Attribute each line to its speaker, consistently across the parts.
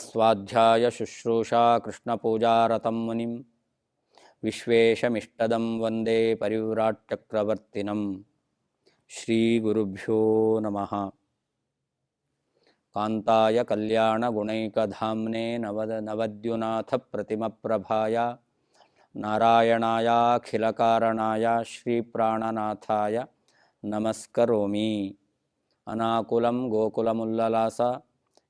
Speaker 1: ಸ್ವಾಧ್ಯಾಯ ಶುಶ್ರೂಷಾ ಕೃಷ್ಣಪೂಜಾರತಂ ಮುನಿಂ ವಿಶ್ವೇಶಮಿಷ್ಟದಂ ವಂದೇ ಪರಿವ್ರಾಟ್ ಚಕ್ರವರ್ತಿನಂ. ಶ್ರೀ ಗುರುಭ್ಯೋ ನಮಃ. ಕಾಂತಾಯ ಕಲ್ಯಾಣ ಗುಣೈಕಧಾಮ್ನೇ ನವದ್ಯುನಾಥ ಪ್ರತಿಮಪ್ರಭಾಯ ನಾರಾಯಣಾಯ ಅಖಿಲಕಾರಣಾಯ ಶ್ರೀ ಪ್ರಾಣನಾಥಾಯ ನಮಸ್ಕರೋಮಿ. ಅನಾಕುಲಂ ಗೋಕುಲಮುಲ್ಲಲಾಸ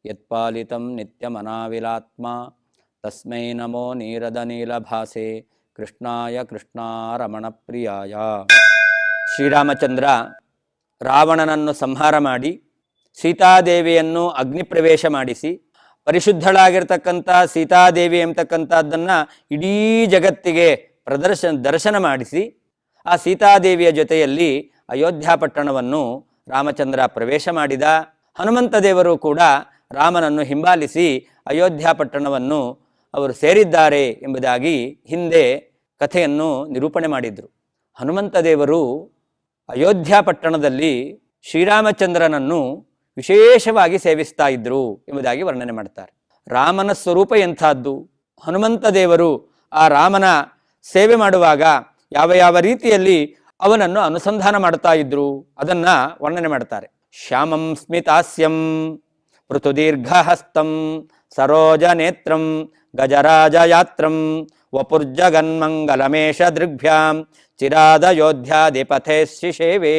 Speaker 1: ಯತ್ಪಾಲಿತಂ ನಿತ್ಯಮನಾವಿಲಾತ್ಮ ತಸ್ಮೈ ನಮೋ ನೀರದನೀಲಭಾಸೆ ಕೃಷ್ಣಾಯ ಕೃಷ್ಣಾರಮಣಪ್ರಿಯಾಯ. ಶ್ರೀರಾಮಚಂದ್ರ ರಾವಣನನ್ನು ಸಂಹಾರ ಮಾಡಿ ಸೀತಾದೇವಿಯನ್ನು ಅಗ್ನಿಪ್ರವೇಶ ಮಾಡಿಸಿ ಪರಿಶುದ್ಧಳಾಗಿರ್ತಕ್ಕಂಥ ಸೀತಾದೇವಿ ಎಂಬತಕ್ಕಂಥದ್ದನ್ನು ಇಡೀ ಜಗತ್ತಿಗೆ ದರ್ಶನ ಮಾಡಿಸಿ ಆ ಸೀತಾದೇವಿಯ ಜೊತೆಯಲ್ಲಿ ಅಯೋಧ್ಯ ಪಟ್ಟಣವನ್ನು ರಾಮಚಂದ್ರ ಪ್ರವೇಶ ಮಾಡಿದ. ಹನುಮಂತ ದೇವರು ಕೂಡ ರಾಮನನ್ನು ಹಿಂಬಾಲಿಸಿ ಅಯೋಧ್ಯ ಪಟ್ಟಣವನ್ನು ಅವರು ಸೇರಿದ್ದಾರೆ ಎಂಬುದಾಗಿ ಹಿಂದೆ ಕಥೆಯನ್ನು ನಿರೂಪಣೆ ಮಾಡಿದರು. ಹನುಮಂತ ದೇವರು ಅಯೋಧ್ಯ ಪಟ್ಟಣದಲ್ಲಿ ಶ್ರೀರಾಮಚಂದ್ರನನ್ನು ವಿಶೇಷವಾಗಿ ಸೇವಿಸ್ತಾ ಇದ್ದರು ಎಂಬುದಾಗಿ ವರ್ಣನೆ ಮಾಡ್ತಾರೆ. ರಾಮನ ಸ್ವರೂಪ ಎಂಥದ್ದು, ಹನುಮಂತ ದೇವರು ಆ ರಾಮನ ಸೇವೆ ಮಾಡುವಾಗ ಯಾವ ಯಾವ ರೀತಿಯಲ್ಲಿ ಅವನನ್ನು ಅನುಸಂಧಾನ ಮಾಡ್ತಾ ಇದ್ರು ಅದನ್ನು ವರ್ಣನೆ ಮಾಡ್ತಾರೆ. ಶ್ಯಾಮಂ ಸ್ಮಿತಾಸ್ಯಂ ಪೃಥುದೀರ್ಘಹಸ್ತಂ ಸರೋಜ ನೇತ್ರಂ ಗಜರಾಜ ಯಾತ್ರಂ ವಪುರ್ಜಗನ್ಮಂಗಲಮೇಶ ದೃಗ್ಭ್ಯಾಂ ಚಿರಾದಯೋಧ್ಯಾಧಿಪಥೇ ಶಿಶೇವೇ.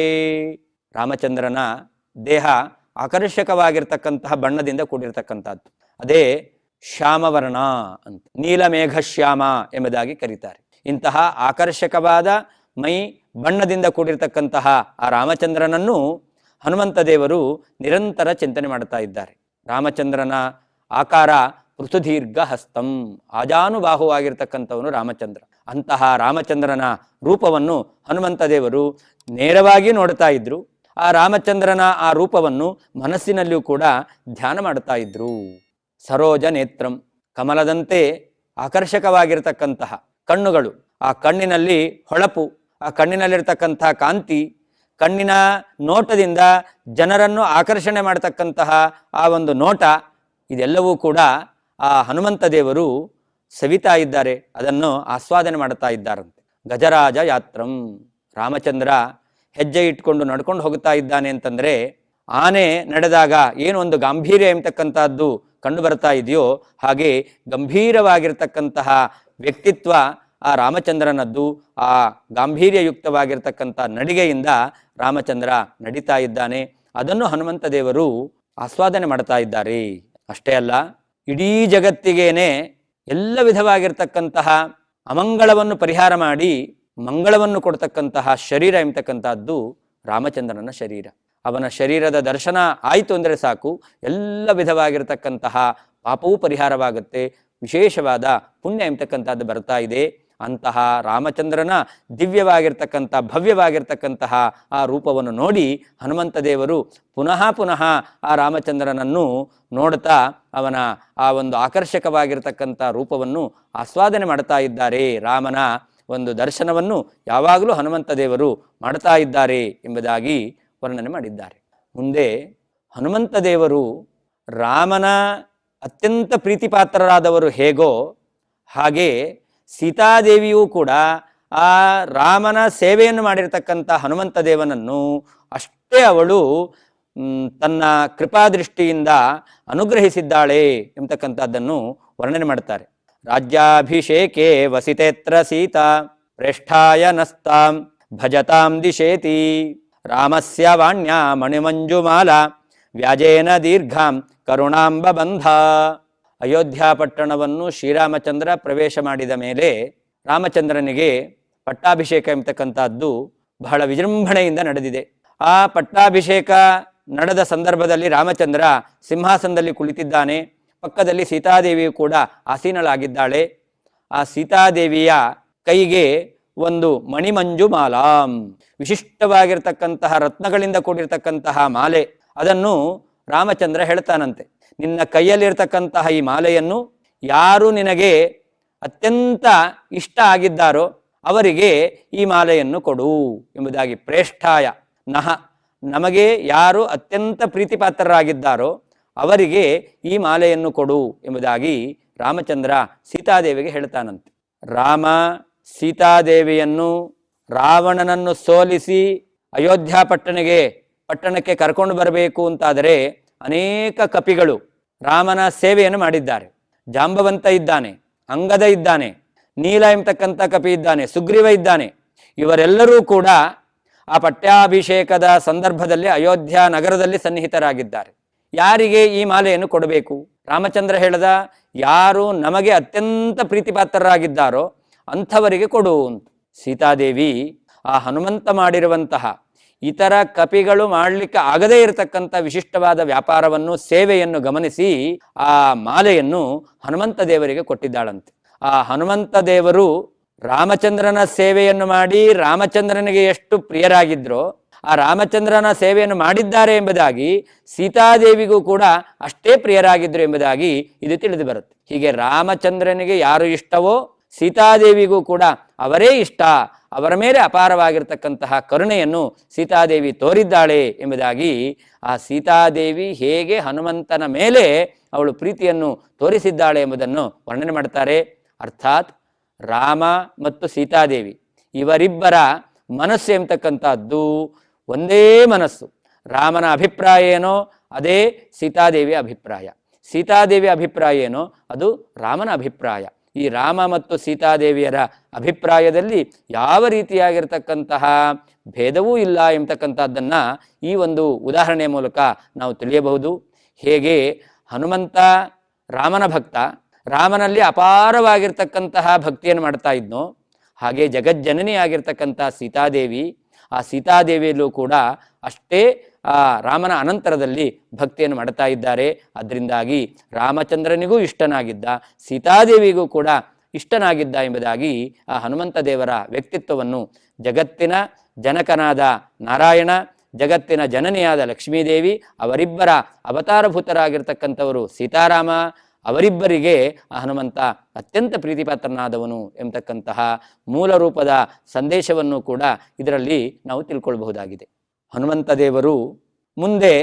Speaker 1: ರಾಮಚಂದ್ರನ ದೇಹ ಆಕರ್ಷಕವಾಗಿರ್ತಕ್ಕಂತಹ ಬಣ್ಣದಿಂದ ಕೂಡಿರ್ತಕ್ಕಂಥದ್ದು, ಅದೇ ಶ್ಯಾಮವರ್ಣ ಅಂತ, ನೀಲಮೇಘ ಶ್ಯಾಮ ಎಂಬುದಾಗಿ ಕರೀತಾರೆ. ಇಂತಹ ಆಕರ್ಷಕವಾದ ಮೈ ಬಣ್ಣದಿಂದ ಕೂಡಿರ್ತಕ್ಕಂತಹ ಆ ರಾಮಚಂದ್ರನನ್ನು ಹನುಮಂತ ದೇವರು ನಿರಂತರ ಚಿಂತನೆ ಮಾಡ್ತಾ ಇದ್ದಾರೆ. ರಾಮಚಂದ್ರನ ಆಕಾರ ಪೃಥುದೀರ್ಘ ಹಸ್ತಂ, ಆಜಾನುಬಾಹುವಾಗಿರ್ತಕ್ಕಂಥವನು ರಾಮಚಂದ್ರ. ಅಂತಹ ರಾಮಚಂದ್ರನ ರೂಪವನ್ನು ಹನುಮಂತ ದೇವರು ನೇರವಾಗಿ ನೋಡ್ತಾ ಇದ್ರು. ಆ ರಾಮಚಂದ್ರನ ಆ ರೂಪವನ್ನು ಮನಸ್ಸಿನಲ್ಲಿಯೂ ಕೂಡ ಧ್ಯಾನ ಮಾಡ್ತಾ ಇದ್ರು. ಸರೋಜ ನೇತ್ರಂ, ಕಮಲದಂತೆ ಆಕರ್ಷಕವಾಗಿರ್ತಕ್ಕಂತಹ ಕಣ್ಣುಗಳು, ಆ ಕಣ್ಣಿನಲ್ಲಿ ಹೊಳಪು, ಆ ಕಣ್ಣಿನಲ್ಲಿರ್ತಕ್ಕಂಥ ಕಾಂತಿ, ಕಣ್ಣಿನ ನೋಟದಿಂದ ಜನರನ್ನು ಆಕರ್ಷಣೆ ಮಾಡತಕ್ಕಂತಹ ಆ ಒಂದು ನೋಟ, ಇದೆಲ್ಲವೂ ಕೂಡ ಆ ಹನುಮಂತ ದೇವರು ಸವಿತಾ ಇದ್ದಾರೆ, ಅದನ್ನು ಆಸ್ವಾದನೆ ಮಾಡ್ತಾ ಇದ್ದಾರಂತೆ. ಗಜರಾಜ ಯಾತ್ರಂ, ರಾಮಚಂದ್ರ ಹೆಜ್ಜೆ ಇಟ್ಕೊಂಡು ನಡ್ಕೊಂಡು ಹೋಗ್ತಾ ಇದ್ದಾನೆ ಅಂತಂದರೆ ಆನೆ ನಡೆದಾಗ ಏನು ಒಂದು ಗಾಂಭೀರ್ಯ ಎಂಬತಕ್ಕಂಥದ್ದು ಕಂಡು ಬರ್ತಾ ಇದೆಯೋ ಹಾಗೆ ಗಂಭೀರವಾಗಿರ್ತಕ್ಕಂತಹ ವ್ಯಕ್ತಿತ್ವ ಆ ರಾಮಚಂದ್ರನದ್ದು. ಆ ಗಾಂಭೀರ್ಯಯುಕ್ತವಾಗಿರ್ತಕ್ಕಂಥ ನಡಿಗೆಯಿಂದ ರಾಮಚಂದ್ರ ನಡೀತಾ ಇದ್ದಾನೆ, ಅದನ್ನು ಹನುಮಂತ ದೇವರು ಆಸ್ವಾದನೆ ಮಾಡ್ತಾ ಇದ್ದಾರೆ. ಅಷ್ಟೇ ಅಲ್ಲ, ಇಡೀ ಜಗತ್ತಿಗೇನೆ ಎಲ್ಲ ವಿಧವಾಗಿರ್ತಕ್ಕಂತಹ ಅಮಂಗಳವನ್ನು ಪರಿಹಾರ ಮಾಡಿ ಮಂಗಳವನ್ನು ಕೊಡ್ತಕ್ಕಂತಹ ಶರೀರ ಎಂಬತಕ್ಕಂಥದ್ದು ರಾಮಚಂದ್ರನ ಶರೀರ. ಅವನ ಶರೀರದ ದರ್ಶನ ಆಯಿತು ಅಂದರೆ ಸಾಕು, ಎಲ್ಲ ವಿಧವಾಗಿರ್ತಕ್ಕಂತಹ ಪಾಪವೂ ಪರಿಹಾರವಾಗುತ್ತೆ, ವಿಶೇಷವಾದ ಪುಣ್ಯ ಎಂಬತಕ್ಕಂಥದ್ದು ಬರ್ತಾ ಇದೆ. ಅಂತಹ ರಾಮಚಂದ್ರನ ದಿವ್ಯವಾಗಿರ್ತಕ್ಕಂಥ ಭವ್ಯವಾಗಿರ್ತಕ್ಕಂತಹ ಆ ರೂಪವನ್ನು ನೋಡಿ ಹನುಮಂತ ದೇವರು ಪುನಃ ಪುನಃ ಆ ರಾಮಚಂದ್ರನನ್ನು ನೋಡ್ತಾ ಅವನ ಆ ಒಂದು ಆಕರ್ಷಕವಾಗಿರ್ತಕ್ಕಂಥ ರೂಪವನ್ನು ಆಸ್ವಾದನೆ ಮಾಡ್ತಾ ಇದ್ದಾರೆ. ರಾಮನ ಒಂದು ದರ್ಶನವನ್ನು ಯಾವಾಗಲೂ ಹನುಮಂತ ದೇವರು ಮಾಡ್ತಾ ಇದ್ದಾರೆ ಎಂಬುದಾಗಿ ವರ್ಣನೆ ಮಾಡಿದ್ದಾರೆ. ಮುಂದೆ ಹನುಮಂತ ದೇವರು ರಾಮನ ಅತ್ಯಂತ ಪ್ರೀತಿಪಾತ್ರರಾದವರು ಹೇಗೋ ಹಾಗೆ ಸೀತಾದೇವಿಯೂ ಕೂಡ ಆ ರಾಮನ ಸೇವೆಯನ್ನು ಮಾಡಿರ್ತಕ್ಕಂಥ ಹನುಮಂತ ದೇವನನ್ನು ಅಷ್ಟೇ ಅವಳು ತನ್ನ ಕೃಪಾದೃಷ್ಟಿಯಿಂದ ಅನುಗ್ರಹಿಸಿದ್ದಾಳೆ ಎಂಬತಕ್ಕಂಥದ್ದನ್ನು ವರ್ಣನೆ ಮಾಡ್ತಾರೆ. ರಾಜ್ಯಾಭಿಷೇಕೆ ವಸಿತೇತ್ರ ಸೀತಾ ಪ್ರೇಷ್ಠಾಯ ನಸ್ತಾಂ ಭಜತಾಂ ದಿಶೇತಿ ರಾಮಸ್ಯ ವಾಣ್ಯ ಮಣಿಮಂಜುಮಾಲ ವ್ಯಾಜೇನ ದೀರ್ಘಾಂ ಕರುಣಾಂಬ ಬಂಧ. ಅಯೋಧ್ಯ ಪಟ್ಟಣವನ್ನು ಶ್ರೀರಾಮಚಂದ್ರ ಪ್ರವೇಶ ಮಾಡಿದ ಮೇಲೆ ರಾಮಚಂದ್ರನಿಗೆ ಪಟ್ಟಾಭಿಷೇಕ ಎಂಬತಕ್ಕಂಥದ್ದು ಬಹಳ ವಿಜೃಂಭಣೆಯಿಂದ ನಡೆದಿದೆ. ಆ ಪಟ್ಟಾಭಿಷೇಕ ನಡೆದ ಸಂದರ್ಭದಲ್ಲಿ ರಾಮಚಂದ್ರ ಸಿಂಹಾಸನದಲ್ಲಿ ಕುಳಿತಿದ್ದಾನೆ, ಪಕ್ಕದಲ್ಲಿ ಸೀತಾದೇವಿಯು ಕೂಡ ಆಸೀನಳಾಗಿದ್ದಾಳೆ. ಆ ಸೀತಾದೇವಿಯ ಕೈಗೆ ಒಂದು ಮಣಿಮಂಜು ಮಾಲಾಂ, ವಿಶಿಷ್ಟವಾಗಿರ್ತಕ್ಕಂತಹ ರತ್ನಗಳಿಂದ ಕೂಡಿರ್ತಕ್ಕಂತಹ ಮಾಲೆ, ಅದನ್ನು ರಾಮಚಂದ್ರ ಹೇಳ್ತಾನಂತೆ, ನಿನ್ನ ಕೈಯಲ್ಲಿರ್ತಕ್ಕಂತಹ ಈ ಮಾಲೆಯನ್ನು ಯಾರು ನಿನಗೆ ಅತ್ಯಂತ ಇಷ್ಟ ಆಗಿದ್ದಾರೋ ಅವರಿಗೆ ಈ ಮಾಲೆಯನ್ನು ಕೊಡು ಎಂಬುದಾಗಿ. ಪ್ರೇಷ್ಠಾಯ ನಹ, ನಮಗೆ ಯಾರು ಅತ್ಯಂತ ಪ್ರೀತಿಪಾತ್ರರಾಗಿದ್ದಾರೋ ಅವರಿಗೆ ಈ ಮಾಲೆಯನ್ನು ಕೊಡು ಎಂಬುದಾಗಿ ರಾಮಚಂದ್ರ ಸೀತಾದೇವಿಗೆ ಹೇಳ್ತಾನಂತೆ. ರಾಮ ಸೀತಾದೇವಿಯನ್ನು ರಾವಣನನ್ನು ಸೋಲಿಸಿ ಅಯೋಧ್ಯ ಪಟ್ಟಣಕ್ಕೆ ಕರ್ಕೊಂಡು ಬರಬೇಕು ಅಂತಾದರೆ ಅನೇಕ ಕಪಿಗಳು ರಾಮನ ಸೇವೆಯನ್ನು ಮಾಡಿದ್ದಾರೆ. ಜಾಂಬವಂತ ಇದ್ದಾನೆ, ಅಂಗದ ಇದ್ದಾನೆ, ನೀಲ ಎಂಬತಕ್ಕಂಥ ಕಪಿ ಇದ್ದಾನೆ, ಸುಗ್ರೀವ ಇದ್ದಾನೆ. ಇವರೆಲ್ಲರೂ ಕೂಡ ಆ ಪಟ್ಟಾಭಿಷೇಕದ ಸಂದರ್ಭದಲ್ಲಿ ಅಯೋಧ್ಯ ನಗರದಲ್ಲಿ ಸನ್ನಿಹಿತರಾಗಿದ್ದಾರೆ. ಯಾರಿಗೆ ಈ ಮಾಲೆಯನ್ನು ಕೊಡಬೇಕು? ರಾಮಚಂದ್ರ ಹೇಳ್ದ, ಯಾರು ನಮಗೆ ಅತ್ಯಂತ ಪ್ರೀತಿಪಾತ್ರರಾಗಿದ್ದಾರೋ ಅಂಥವರಿಗೆ ಕೊಡು ಅಂತ. ಸೀತಾದೇವಿ ಆ ಹನುಮಂತ ಮಾಡಿರುವಂತಹ ಇತರ ಕಪಿಗಳು ಮಾಡಲಿಕ್ಕೆ ಆಗದೇ ಇರತಕ್ಕಂಥ ವಿಶಿಷ್ಟವಾದ ವ್ಯಾಪಾರವನ್ನು, ಸೇವೆಯನ್ನು ಗಮನಿಸಿ ಆ ಮಾಲೆಯನ್ನು ಹನುಮಂತ ದೇವರಿಗೆ ಕೊಟ್ಟಿದ್ದಾಳಂತೆ. ಆ ಹನುಮಂತ ದೇವರು ರಾಮಚಂದ್ರನ ಸೇವೆಯನ್ನು ಮಾಡಿ ರಾಮಚಂದ್ರನಿಗೆ ಎಷ್ಟು ಪ್ರಿಯರಾಗಿದ್ರೋ ಆ ರಾಮಚಂದ್ರನ ಸೇವೆಯನ್ನು ಮಾಡಿದ್ದಾರೆ ಎಂಬುದಾಗಿ ಸೀತಾದೇವಿಗೂ ಕೂಡ ಅಷ್ಟೇ ಪ್ರಿಯರಾಗಿದ್ದರು ಎಂಬುದಾಗಿ ಇದು ತಿಳಿದು ಬರುತ್ತೆ. ಹೀಗೆ ರಾಮಚಂದ್ರನಿಗೆ ಯಾರು ಇಷ್ಟವೋ ಸೀತಾದೇವಿಗೂ ಕೂಡ ಅವರೇ ಇಷ್ಟ, ಅವರ ಮೇಲೆ ಅಪಾರವಾಗಿರ್ತಕ್ಕಂತಹ ಕರುಣೆಯನ್ನು ಸೀತಾದೇವಿ ತೋರಿದ್ದಾಳೆ ಎಂಬುದಾಗಿ ಆ ಸೀತಾದೇವಿ ಹೇಗೆ ಹನುಮಂತನ ಮೇಲೆ ಅವಳು ಪ್ರೀತಿಯನ್ನು ತೋರಿಸಿದ್ದಾಳೆ ಎಂಬುದನ್ನು ವರ್ಣನೆ ಮಾಡ್ತಾರೆ. ಅರ್ಥಾತ್ ರಾಮ ಮತ್ತು ಸೀತಾದೇವಿ ಇವರಿಬ್ಬರ ಮನಸ್ಸು ಎಂಬತಕ್ಕಂಥದ್ದು ಒಂದೇ ಮನಸ್ಸು. ರಾಮನ ಅಭಿಪ್ರಾಯ ಏನೋ ಅದೇ ಸೀತಾದೇವಿಯ ಅಭಿಪ್ರಾಯ, ಸೀತಾದೇವಿಯ ಅಭಿಪ್ರಾಯ ಏನೋ ಅದು ರಾಮನ ಅಭಿಪ್ರಾಯ. ಈ ರಾಮ ಮತ್ತು ಸೀತಾದೇವಿಯರ ಅಭಿಪ್ರಾಯದಲ್ಲಿ ಯಾವ ರೀತಿಯಾಗಿರ್ತಕ್ಕಂತಹ ಭೇದವೂ ಇಲ್ಲ ಎಂಬತಕ್ಕಂಥದ್ದನ್ನು ಈ ಒಂದು ಉದಾಹರಣೆಯ ಮೂಲಕ ನಾವು ತಿಳಿಯಬಹುದು. ಹೇಗೆ ಹನುಮಂತ ರಾಮನ ಭಕ್ತ, ರಾಮನಲ್ಲಿ ಅಪಾರವಾಗಿರ್ತಕ್ಕಂತಹ ಭಕ್ತಿಯನ್ನು ಮಾಡ್ತಾ ಇದ್ನೋ ಹಾಗೆ ಜಗಜ್ಜನನಿ ಆಗಿರ್ತಕ್ಕಂಥ ಸೀತಾದೇವಿ, ಆ ಸೀತಾದೇವಿಯಲ್ಲೂ ಕೂಡ ಅಷ್ಟೇ ಆ ರಾಮನ ಅನಂತರದಲ್ಲಿ ಭಕ್ತಿಯನ್ನು ಮಾಡ್ತಾ ಇದ್ದಾರೆ. ಅದರಿಂದಾಗಿ ರಾಮಚಂದ್ರನಿಗೂ ಇಷ್ಟನಾಗಿದ್ದ, ಸೀತಾದೇವಿಗೂ ಕೂಡ ಇಷ್ಟನಾಗಿದ್ದ ಎಂಬುದಾಗಿ ಆ ಹನುಮಂತ ದೇವರ ವ್ಯಕ್ತಿತ್ವವನ್ನು ಜಗತ್ತಿನ ಜನಕನಾದ ನಾರಾಯಣ, ಜಗತ್ತಿನ ಜನನಿಯಾದ ಲಕ್ಷ್ಮೀದೇವಿ, ಅವರಿಬ್ಬರ ಅವತಾರಭೂತರಾಗಿರ್ತಕ್ಕಂಥವರು ಸೀತಾರಾಮ, ಅವರಿಬ್ಬರಿಗೆ ಆ ಹನುಮಂತ ಅತ್ಯಂತ ಪ್ರೀತಿಪಾತ್ರನಾದವನು ಎಂಬತಕ್ಕಂತಹ ಮೂಲ ರೂಪದ ಸಂದೇಶವನ್ನು ಕೂಡ ಇದರಲ್ಲಿ ನಾವು ತಿಳ್ಕೊಳ್ಬಹುದಾಗಿದೆ. ಹನುಮಂತ ದೇವರು ಮುಂದೆ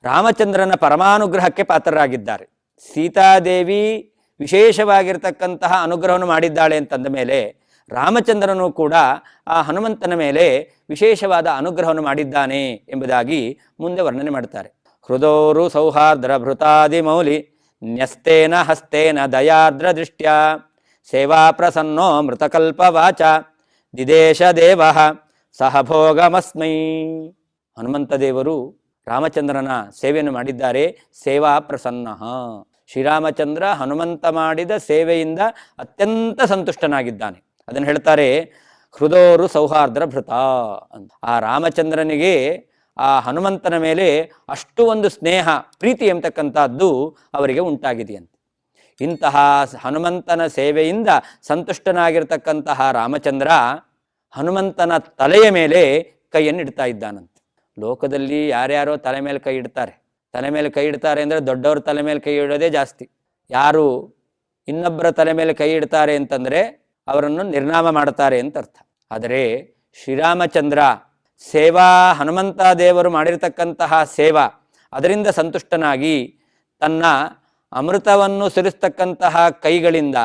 Speaker 1: ರಾಮಚಂದ್ರನ ಪರಮಾನುಗ್ರಹಕ್ಕೆ ಪಾತ್ರರಾಗಿದ್ದಾರೆ. ಸೀತಾದೇವಿ ವಿಶೇಷವಾಗಿರ್ತಕ್ಕಂತಹ ಅನುಗ್ರಹವನ್ನು ಮಾಡಿದ್ದಾಳೆ ಅಂತಂದ ಮೇಲೆ ರಾಮಚಂದ್ರನು ಕೂಡ ಆ ಹನುಮಂತನ ಮೇಲೆ ವಿಶೇಷವಾದ ಅನುಗ್ರಹವನ್ನು ಮಾಡಿದ್ದಾನೆ ಎಂಬುದಾಗಿ ಮುಂದೆ ವರ್ಣನೆ ಮಾಡ್ತಾರೆ. ಹೃದೋರು ಸೌಹಾರ್ದ್ರ ಭೃತಾದಿ ಮೌಲಿ ನ್ಯಸ್ತೇನ ಹಸ್ತೇನ ದಯಾರ್ದ್ರ ದೃಷ್ಟ್ಯ ಸೇವಾ ಪ್ರಸನ್ನೋ ಮೃತಕಲ್ಪವಾಚ ದಿದೇಶ ದೇವ ಸಹಭೋಗಮಸ್ಮೈ. ಹನುಮಂತ ದೇವರು ರಾಮಚಂದ್ರನ ಸೇವೆಯನ್ನು ಮಾಡಿದ್ದಾರೆ. ಸೇವಾ ಪ್ರಸನ್ನ, ಶ್ರೀರಾಮಚಂದ್ರ ಹನುಮಂತ ಮಾಡಿದ ಸೇವೆಯಿಂದ ಅತ್ಯಂತ ಸಂತುಷ್ಟನಾಗಿದ್ದಾನೆ. ಅದನ್ನು ಹೇಳ್ತಾರೆ ಹೃದೋರು ಸೌಹಾರ್ದ್ರ ಭೃತ ಅಂತ. ಆ ರಾಮಚಂದ್ರನಿಗೆ ಆ ಹನುಮಂತನ ಮೇಲೆ ಅಷ್ಟು ಒಂದು ಸ್ನೇಹ, ಪ್ರೀತಿ ಎಂಬತಕ್ಕಂಥದ್ದು ಅವರಿಗೆ ಉಂಟಾಗಿದೆಯಂತೆ. ಇಂತಹ ಹನುಮಂತನ ಸೇವೆಯಿಂದ ಸಂತುಷ್ಟನಾಗಿರ್ತಕ್ಕಂತಹ ರಾಮಚಂದ್ರ ಹನುಮಂತನ ತಲೆಯ ಮೇಲೆ ಕೈಯನ್ನು ಇಡ್ತಾ ಇದ್ದಾನಂತೆ. ಲೋಕದಲ್ಲಿ ಯಾರ್ಯಾರೋ ತಲೆ ಮೇಲೆ ಕೈ ಇಡ್ತಾರೆ. ತಲೆ ಮೇಲೆ ಕೈ ಇಡ್ತಾರೆ ಅಂದರೆ ದೊಡ್ಡವ್ರ ತಲೆ ಮೇಲೆ ಕೈ ಇಡೋದೇ ಜಾಸ್ತಿ. ಯಾರು ಇನ್ನೊಬ್ಬರ ತಲೆ ಮೇಲೆ ಕೈ ಇಡ್ತಾರೆ ಅಂತಂದರೆ ಅವರನ್ನು ನಿರ್ನಾಮ ಮಾಡ್ತಾರೆ ಅಂತ ಅರ್ಥ. ಆದರೆ ಶ್ರೀರಾಮಚಂದ್ರ ಸೇವಾ, ಹನುಮಂತ ದೇವರು ಮಾಡಿರ್ತಕ್ಕಂತಹ ಸೇವಾ, ಅದರಿಂದ ಸಂತುಷ್ಟನಾಗಿ ತನ್ನ ಅಮೃತವನ್ನು ಸುರಿಸ್ತಕ್ಕಂತಹ ಕೈಗಳಿಂದ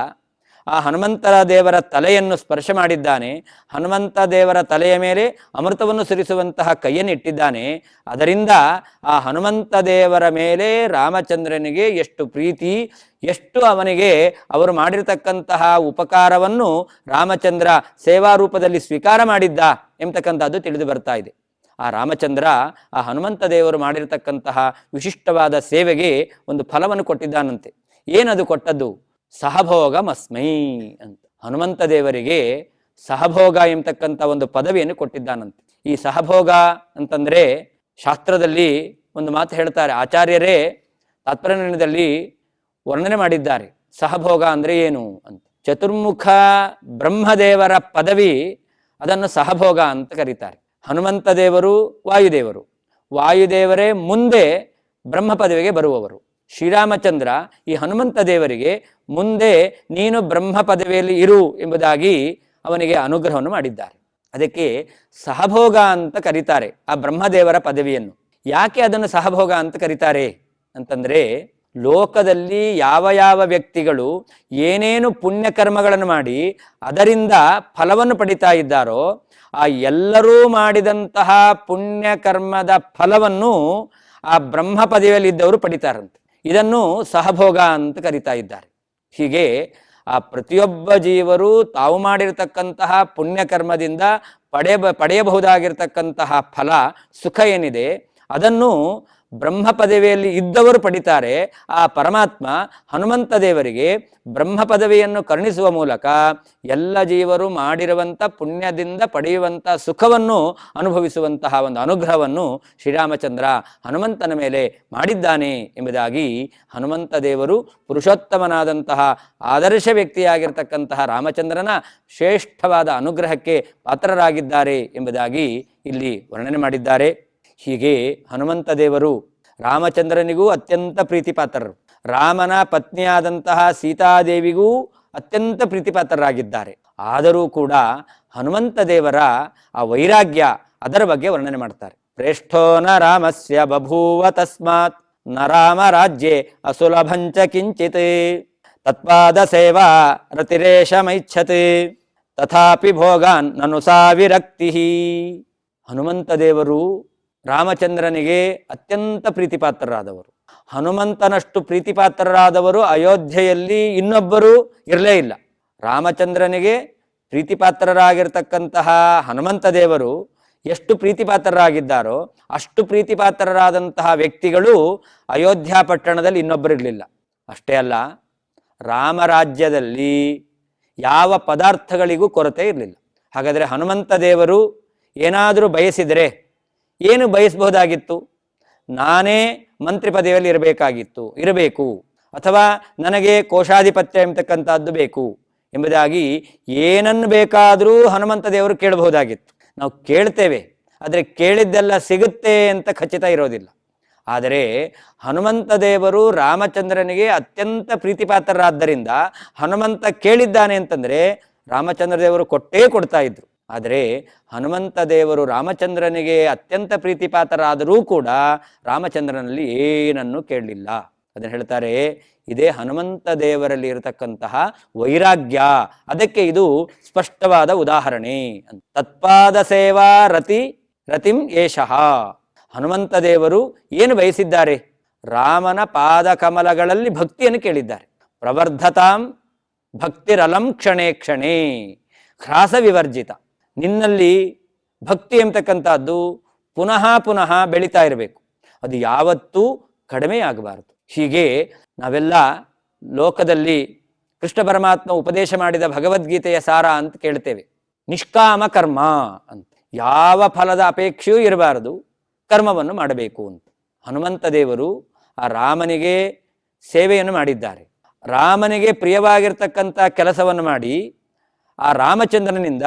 Speaker 1: ಆ ಹನುಮಂತ ದೇವರ ತಲೆಯನ್ನು ಸ್ಪರ್ಶ ಮಾಡಿದ್ದಾನೆ. ಹನುಮಂತ ದೇವರ ತಲೆಯ ಮೇಲೆ ಅಮೃತವನ್ನು ಸುರಿಸುವಂತಹ ಕೈಯನ್ನು ಇಟ್ಟಿದ್ದಾನೆ. ಅದರಿಂದ ಆ ಹನುಮಂತ ದೇವರ ಮೇಲೆ ರಾಮಚಂದ್ರನಿಗೆ ಎಷ್ಟು ಪ್ರೀತಿ, ಎಷ್ಟು ಅವನಿಗೆ ಅವರು ಮಾಡಿರ್ತಕ್ಕಂತಹ ಉಪಕಾರವನ್ನು ರಾಮಚಂದ್ರ ಸೇವಾ ರೂಪದಲ್ಲಿ ಸ್ವೀಕಾರ ಮಾಡಿದ್ದ ಎಂಬತಕ್ಕಂಥದ್ದು ತಿಳಿದು ಬರ್ತಾ ಇದೆ. ಆ ರಾಮಚಂದ್ರ ಆ ಹನುಮಂತ ದೇವರು ಮಾಡಿರ್ತಕ್ಕಂತಹ ವಿಶಿಷ್ಟವಾದ ಸೇವೆಗೆ ಒಂದು ಫಲವನ್ನು ಕೊಟ್ಟಿದ್ದಾನಂತೆ. ಏನದು ಕೊಟ್ಟದ್ದು? ಸಹಭೋಗಮಸ್ಮೈ ಅಂತ. ಹನುಮಂತ ದೇವರಿಗೆ ಸಹಭೋಗ ಎಂಬತಕ್ಕಂಥ ಒಂದು ಪದವಿಯನ್ನು ಕೊಟ್ಟಿದ್ದಾನಂತೆ. ಈ ಸಹಭೋಗ ಅಂತಂದರೆ ಶಾಸ್ತ್ರದಲ್ಲಿ ಒಂದು ಮಾತು ಹೇಳ್ತಾರೆ, ಆಚಾರ್ಯರೇ ತಾತ್ಪರ್ಯದಲ್ಲಿ ವರ್ಣನೆ ಮಾಡಿದ್ದಾರೆ. ಸಹಭೋಗ ಅಂದರೆ ಏನು ಅಂತ. ಚತುರ್ಮುಖ ಬ್ರಹ್ಮದೇವರ ಪದವಿ, ಅದನ್ನು ಸಹಭೋಗ ಅಂತ ಕರೀತಾರೆ. ಹನುಮಂತ ದೇವರು ವಾಯುದೇವರು, ವಾಯುದೇವರೇ ಮುಂದೆ ಬ್ರಹ್ಮ ಪದವಿಗೆ ಬರುವವರು. ಶ್ರೀರಾಮಚಂದ್ರ ಈ ಹನುಮಂತ ದೇವರಿಗೆ ಮುಂದೆ ನೀನು ಬ್ರಹ್ಮ ಪದವಿಯಲ್ಲಿ ಇರು ಎಂಬುದಾಗಿ ಅವನಿಗೆ ಅನುಗ್ರಹವನ್ನು ಮಾಡಿದ್ದಾರೆ. ಅದಕ್ಕೆ ಸಹಭೋಗ ಅಂತ ಕರೀತಾರೆ ಆ ಬ್ರಹ್ಮದೇವರ ಪದವಿಯನ್ನು. ಯಾಕೆ ಅದನ್ನು ಸಹಭೋಗ ಅಂತ ಕರೀತಾರೆ ಅಂತಂದರೆ ಲೋಕದಲ್ಲಿ ಯಾವ ಯಾವ ವ್ಯಕ್ತಿಗಳು ಏನೇನು ಪುಣ್ಯಕರ್ಮಗಳನ್ನು ಮಾಡಿ ಅದರಿಂದ ಫಲವನ್ನು ಪಡಿತಾ ಇದ್ದಾರೋ ಆ ಎಲ್ಲರೂ ಮಾಡಿದಂತಹ ಪುಣ್ಯಕರ್ಮದ ಫಲವನ್ನು ಆ ಬ್ರಹ್ಮ ಪದವಿಯಲ್ಲಿದ್ದವರು ಪಡಿತಾರಂತೆ. ಇದನ್ನು ಸಹಭೋಗ ಅಂತ ಕರೀತಾ ಇದ್ದಾರೆ. ಹೀಗೆ ಆ ಪ್ರತಿಯೊಬ್ಬ ಜೀವರು ತಾವು ಮಾಡಿರ್ತಕ್ಕಂತಹ ಪುಣ್ಯಕರ್ಮದಿಂದ ಪಡೆಯಬಹುದಾಗಿರ್ತಕ್ಕಂತಹ ಫಲ ಸುಖ ಏನಿದೆ ಅದನ್ನು ಬ್ರಹ್ಮ ಪದವಿಯಲ್ಲಿ ಇದ್ದವರು ಪಡಿತಾರೆ. ಆ ಪರಮಾತ್ಮ ಹನುಮಂತ ದೇವರಿಗೆ ಬ್ರಹ್ಮ ಪದವಿಯನ್ನು ಕರುಣಿಸುವ ಮೂಲಕ ಎಲ್ಲ ಜೀವರು ಮಾಡಿರುವಂಥ ಪುಣ್ಯದಿಂದ ಪಡೆಯುವಂಥ ಸುಖವನ್ನು ಅನುಭವಿಸುವಂತಹ ಒಂದು ಅನುಗ್ರಹವನ್ನು ಶ್ರೀರಾಮಚಂದ್ರ ಹನುಮಂತನ ಮೇಲೆ ಮಾಡಿದ್ದಾನೆ ಎಂಬುದಾಗಿ ಹನುಮಂತ ದೇವರು ಪುರುಷೋತ್ತಮನಾದಂತಹ ಆದರ್ಶ ವ್ಯಕ್ತಿಯಾಗಿರ್ತಕ್ಕಂತಹ ರಾಮಚಂದ್ರನ ಶ್ರೇಷ್ಠವಾದ ಅನುಗ್ರಹಕ್ಕೆ ಪಾತ್ರರಾಗಿದ್ದಾರೆ ಎಂಬುದಾಗಿ ಇಲ್ಲಿ ವರ್ಣನೆ ಮಾಡಿದ್ದಾರೆ. ಹೀಗೆ ಹನುಮಂತ ದೇವರು ರಾಮಚಂದ್ರನಿಗೂ ಅತ್ಯಂತ ಪ್ರೀತಿಪಾತ್ರರು, ರಾಮನ ಪತ್ನಿಯಾದಂತಹ ಸೀತಾದೇವಿಗೂ ಅತ್ಯಂತ ಪ್ರೀತಿಪಾತ್ರರಾಗಿದ್ದಾರೆ. ಆದರೂ ಕೂಡ ಹನುಮಂತ ದೇವರ ಆ ವೈರಾಗ್ಯ ಅದರ ಬಗ್ಗೆ ವರ್ಣನೆ ಮಾಡ್ತಾರೆ. ಶ್ರೇಷ್ಠೋ ನ ರಾಮಸ್ಯ ಬಭೂವ ತಸ್ಮಾತ್ ನ ರಾಮ ರಾಜ್ಯೆ ಅಸುಲಭಂಚ ಕಿಂಚಿತ್ ತತ್ಪಾದ ಸೇವಾ ರತಿರೇಶಮೈಚ್ಛತೆ ತಥಾಪಿ ಭೋಗಾನ್ ನನು ಸಾ ವಿರಕ್ತಿ. ಹನುಮಂತ ದೇವರು ರಾಮಚಂದ್ರನಿಗೆ ಅತ್ಯಂತ ಪ್ರೀತಿಪಾತ್ರರಾದವರು. ಹನುಮಂತನಷ್ಟು ಪ್ರೀತಿಪಾತ್ರರಾದವರು ಅಯೋಧ್ಯೆಯಲ್ಲಿ ಇನ್ನೊಬ್ಬರು ಇರಲೇ ಇಲ್ಲ. ರಾಮಚಂದ್ರನಿಗೆ ಪ್ರೀತಿಪಾತ್ರರಾಗಿರ್ತಕ್ಕಂತಹ ಹನುಮಂತ ದೇವರು ಎಷ್ಟು ಪ್ರೀತಿಪಾತ್ರರಾಗಿದ್ದಾರೋ ಅಷ್ಟು ಪ್ರೀತಿಪಾತ್ರರಾದಂತಹ ವ್ಯಕ್ತಿಗಳು ಅಯೋಧ್ಯ ಪಟ್ಟಣದಲ್ಲಿ ಇನ್ನೊಬ್ಬರು ಇರಲಿಲ್ಲ. ಅಷ್ಟೇ ಅಲ್ಲ, ರಾಮರಾಜ್ಯದಲ್ಲಿ ಯಾವ ಪದಾರ್ಥಗಳಿಗೂ ಕೊರತೆ ಇರಲಿಲ್ಲ. ಹಾಗಾದರೆ ಹನುಮಂತ ದೇವರು ಏನಾದರೂ ಬಯಸಿದರೆ ಏನು ಬಯಸಬಹುದಾಗಿತ್ತು? ನಾನೇ ಮಂತ್ರಿ ಪದವಿಯಲ್ಲಿ ಇರಬೇಕು, ಅಥವಾ ನನಗೆ ಕೋಶಾಧಿಪತ್ಯ ಎಂಬತಕ್ಕಂಥದ್ದು ಬೇಕು ಎಂಬುದಾಗಿ ಏನನ್ನು ಬೇಕಾದರೂ ಹನುಮಂತ ದೇವರು ಕೇಳಬಹುದಾಗಿತ್ತು. ನಾವು ಕೇಳ್ತೇವೆ, ಆದರೆ ಕೇಳಿದ್ದೆಲ್ಲ ಸಿಗುತ್ತೆ ಅಂತ ಖಚಿತ ಇರೋದಿಲ್ಲ. ಆದರೆ ಹನುಮಂತ ದೇವರು ರಾಮಚಂದ್ರನಿಗೆ ಅತ್ಯಂತ ಪ್ರೀತಿಪಾತ್ರರಾದ್ದರಿಂದ ಹನುಮಂತ ಕೇಳಿದ್ದಾನೆ ಅಂತಂದರೆ ರಾಮಚಂದ್ರ ದೇವರು ಕೊಟ್ಟೇ ಕೊಡ್ತಾ ಇದ್ರು. ಆದರೆ ಹನುಮಂತ ದೇವರು ರಾಮಚಂದ್ರನಿಗೆ ಅತ್ಯಂತ ಪ್ರೀತಿಪಾತ್ರರಾದರೂ ಕೂಡ ರಾಮಚಂದ್ರನಲ್ಲಿ ಏನನ್ನು ಕೇಳಲಿಲ್ಲ. ಅದನ್ನು ಹೇಳ್ತಾರೆ, ಇದೇ ಹನುಮಂತ ದೇವರಲ್ಲಿ ಇರತಕ್ಕಂತಹ ವೈರಾಗ್ಯ. ಅದಕ್ಕೆ ಇದು ಸ್ಪಷ್ಟವಾದ ಉದಾಹರಣೆ. ತತ್ಪಾದ ಸೇವಾ ರತಿಂ ಏಷಃ. ಹನುಮಂತ ದೇವರು ಏನು ಬಯಸಿದ್ದಾರೆ? ರಾಮನ ಪಾದ ಕಮಲಗಳಲ್ಲಿ ಭಕ್ತಿಯನ್ನು ಕೇಳಿದ್ದಾರೆ. ಪ್ರವರ್ಧತಾಂ ಭಕ್ತಿರಲಂ ಕ್ಷಣೇ ಕ್ಷಣೇ ಹ್ರಾಸ ವಿವರ್ಜಿತ. ನಿನ್ನಲ್ಲಿ ಭಕ್ತಿ ಎಂಬತಕ್ಕಂಥದ್ದು ಪುನಃ ಪುನಃ ಬೆಳೀತಾ ಇರಬೇಕು, ಅದು ಯಾವತ್ತೂ ಕಡಿಮೆ ಆಗಬಾರದು. ಹೀಗೆ ನಾವೆಲ್ಲ ಲೋಕದಲ್ಲಿ ಕೃಷ್ಣ ಪರಮಾತ್ಮ ಉಪದೇಶ ಮಾಡಿದ ಭಗವದ್ಗೀತೆಯ ಸಾರ ಅಂತ ಕೇಳ್ತೇವೆ. ನಿಷ್ಕಾಮ ಕರ್ಮ ಅಂತ, ಯಾವ ಫಲದ ಅಪೇಕ್ಷೆಯೂ ಇರಬಾರದು, ಕರ್ಮವನ್ನು ಮಾಡಬೇಕು ಅಂತ. ಹನುಮಂತ ದೇವರು ಆ ರಾಮನಿಗೆ ಸೇವೆಯನ್ನು ಮಾಡಿದ್ದಾರೆ. ರಾಮನಿಗೆ ಪ್ರಿಯವಾಗಿರ್ತಕ್ಕಂಥ ಕೆಲಸವನ್ನು ಮಾಡಿ ಆ ರಾಮಚಂದ್ರನಿಂದ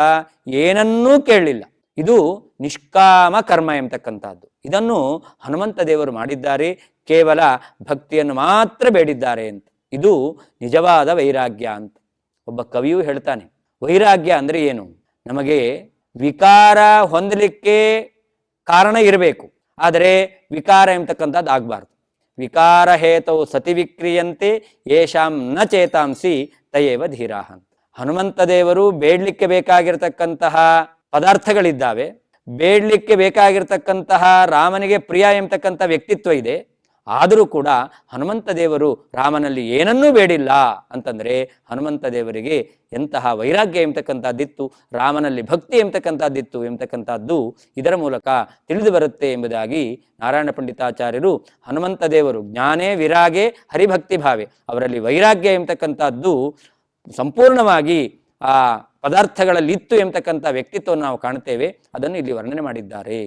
Speaker 1: ಏನನ್ನೂ ಕೇಳಲಿಲ್ಲ. ಇದು ನಿಷ್ಕಾಮ ಕರ್ಮ ಎಂಬತಕ್ಕಂಥದ್ದು. ಇದನ್ನು ಹನುಮಂತ ದೇವರು ಮಾಡಿದ್ದಾರೆ. ಕೇವಲ ಭಕ್ತಿಯನ್ನು ಮಾತ್ರ ಬೇಡಿದ್ದಾರೆ ಅಂತ. ಇದು ನಿಜವಾದ ವೈರಾಗ್ಯ ಅಂತ. ಒಬ್ಬ ಕವಿಯೂ ಹೇಳ್ತಾನೆ, ವೈರಾಗ್ಯ ಅಂದರೆ ಏನು? ನಮಗೆ ವಿಕಾರ ಹೊಂದಲಿಕ್ಕೆ ಕಾರಣ ಇರಬೇಕು, ಆದರೆ ವಿಕಾರ ಎಂಬತಕ್ಕಂಥದ್ದು ಆಗಬಾರ್ದು. ವಿಕಾರ ಹೇತವು ಸತಿ ವಿಕ್ರಿಯಂತೆ ಯೇಷಾಂ ನ ಚೇತಾಂಸಿ ತಯೇವ ಧೀರಾಹ. ಹನುಮಂತ ದೇವರು ಬೇಡಲಿಕ್ಕೆ ಬೇಕಾಗಿರ್ತಕ್ಕಂತಹ ಪದಾರ್ಥಗಳಿದ್ದಾವೆ, ಬೇಡಲಿಕ್ಕೆ ಬೇಕಾಗಿರ್ತಕ್ಕಂತಹ ರಾಮನಿಗೆ ಪ್ರಿಯ ಎಂಬತಕ್ಕಂಥ ವ್ಯಕ್ತಿತ್ವ ಇದೆ. ಆದರೂ ಕೂಡ ಹನುಮಂತ ದೇವರು ರಾಮನಲ್ಲಿ ಏನನ್ನೂ ಬೇಡಿಲ್ಲ ಅಂತಂದರೆ ಹನುಮಂತ ದೇವರಿಗೆ ಎಂತಹ ವೈರಾಗ್ಯ ಎಂಬತಕ್ಕಂಥದ್ದಿತ್ತು, ರಾಮನಲ್ಲಿ ಭಕ್ತಿ ಎಂಬತಕ್ಕಂಥದ್ದಿತ್ತು ಎಂಬತಕ್ಕಂಥದ್ದು ಇದರ ಮೂಲಕ ತಿಳಿದು ಬರುತ್ತೆ ಎಂಬುದಾಗಿ ನಾರಾಯಣ ಪಂಡಿತಾಚಾರ್ಯರು ಹನುಮಂತ ದೇವರು ಜ್ಞಾನೇ ವಿರಾಗೆ ಹರಿಭಕ್ತಿ ಭಾವೆ, ಅವರಲ್ಲಿ ವೈರಾಗ್ಯ ಎಂಬತಕ್ಕಂಥದ್ದು ಸಂಪೂರ್ಣವಾಗಿ ಆ ಪದಾರ್ಥಗಳಲ್ಲಿತ್ತು ಎಂಬತಕ್ಕಂಥ ವ್ಯಕ್ತಿತ್ವವನ್ನು ನಾವು ಕಾಣ್ತೇವೆ. ಅದನ್ನು ಇಲ್ಲಿ ವರ್ಣನೆ ಮಾಡಿದ್ದಾರೆ.